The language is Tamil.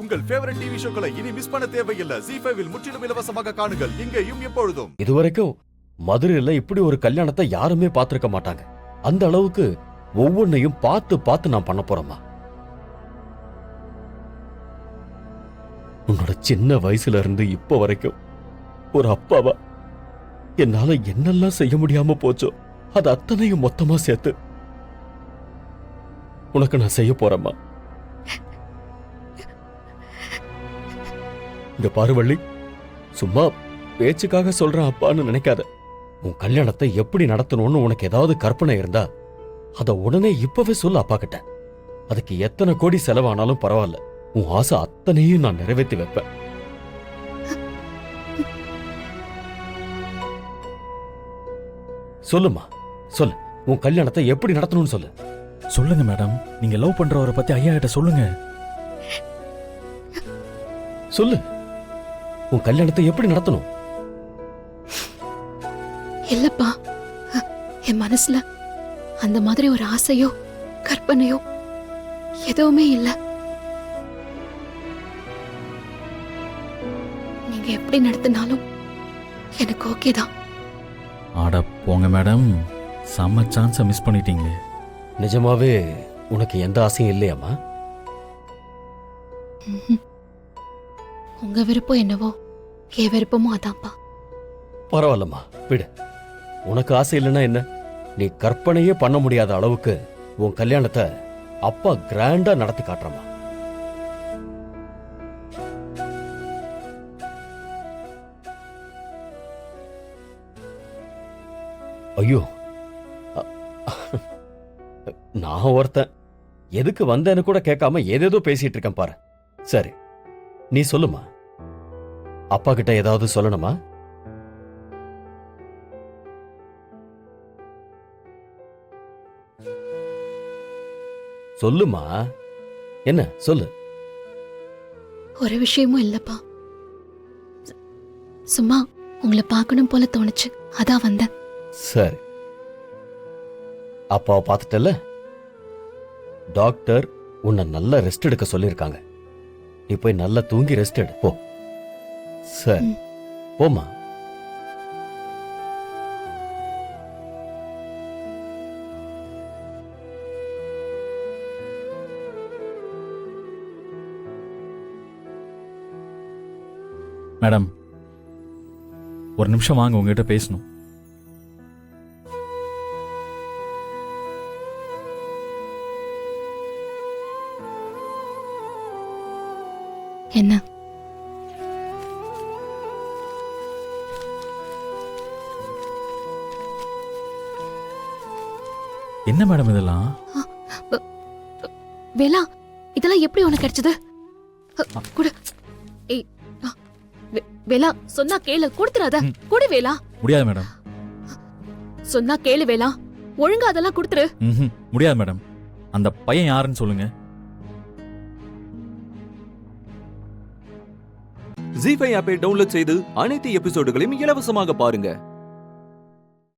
உங்கள் ஃபேவரட் டிவி ஷோக்களை இனி மிஸ் பண்ண தேவையில்லை. ZEE5 இல் முற்றிலும் இலவசமாக காணுங்கள், இங்கேயும் எப்பொழுதும். இதுவரைக்கும் மதுரையில இப்படி ஒரு கல்யாணத்தை யாருமே பார்த்திருக்க மாட்டாங்க. அந்த அளவுக்கு ஒவ்வொன்னையும் பார்த்து பார்த்து நான் பண்ண போறேம்மா. உன்னோட சின்ன வயசுல இருந்து இப்ப வரைக்கும் ஒரு அப்பாவா என்னால என்னெல்லாம் செய்ய முடியாம போச்சோ அது அத்தனையும் மொத்தமா சேர்த்து உனக்கு நான் செய்ய போறேம்மா. இங்க பாரு வள்ளி, சும்மா பேச்சுக்காக சொல்றேன் அப்பான்னு நினைக்காத. உன் கல்யாணத்தை எப்படி நடத்தணும்னு உனக்கு ஏதாவது கற்பனை இருந்தா அத உடனே இப்பவே சொல்ல அப்பா கிட்ட. அதுக்கு எத்தனை கோடி செலவானாலும் பரவாயில்ல, உன் ஆசை அத்தனையும் நான் நிறைவேற்றி வைப்பேன். சொல்லுமா, சொல்லு, உன் கல்யாணத்தை எப்படி நடத்தணும்னு சொல்லு. சொல்லுங்க மேடம், நீங்க லவ் பண்றவரை பத்தி ஐயா கிட்ட சொல்லுங்க. சொல்லு, உன் கல்யாணத்தை எப்படி நடத்தணும்? இல்லப்பா, என் மனசுல அந்த மாதிரி ஒரு ஆசையோ கற்பனையோ எதுவுமே இல்ல. நீங்க எப்படி நடத்தினாலும் எனக்கு ஓகே தான். ஆட போங்க மேடம், செம்ம சான்ஸை மிஸ் பண்ணிட்டீங்களே. நிஜமாவே உனக்கு எந்த ஆசையும் இல்லையாமா? உங்க விருப்பம் என்னவோ என் விருப்பமும் அதான்ப்பா. பரவாயில்லம்மா, விடு. உனக்கு ஆசை இல்லைன்னா என்ன? நீ கற்பனையே பண்ண முடியாத அளவுக்கு உன் கல்யாணத்தை அப்பா கிராண்டா நடத்தி காட்டுறமா. ஐயோ, நான் ஒருத்தன் எதுக்கு வந்தேன்னு கூட கேட்காம ஏதேதோ பேசிட்டு இருக்கேன் பாரு. சரி, நீ சொல்லுமா. அப்பா கிட்ட ஏதாவது சொல்லணுமா? சொல்லுமா, என்ன சொல்லு. ஒரு விஷயமும் இல்லப்பா, சும்மா உங்களை பார்க்கணும் போல தோணுச்சு, அதான் வந்தேன். சரி, அப்பாவை பார்த்துட்டல. டாக்டர் உன்னை நல்லா ரெஸ்ட் எடுக்க சொல்லியிருக்காங்க. நீ போய் நல்லா தூங்கி ரெஸ்ட் எடு போ. சரி, போமா. மேடம், ஒரு நிமிஷம் வாங்க, உங்ககிட்ட பேசணும். என்ன? என்ன மேடம் இதெல்லாம்? வேலா, இதெல்லாம் எப்படி உனக்கு கிடைச்சது? குடு. ஏய், வேலா, சொன்னா கேளு, கொடுத்துறாத. குடு வேலா. முடியாது மேடம். சொன்னா கேளு வேலா, ஒழுங்கா அதெல்லாம் கொடுத்துரு. முடியாது மேடம். அந்த பையன் யாருன்னு சொல்லுங்க. ZEE5 ஆப்பை டவுன்லோட் செய்து அனைத்து எபிசோடுகளையும் இலவசமாக பாருங்க.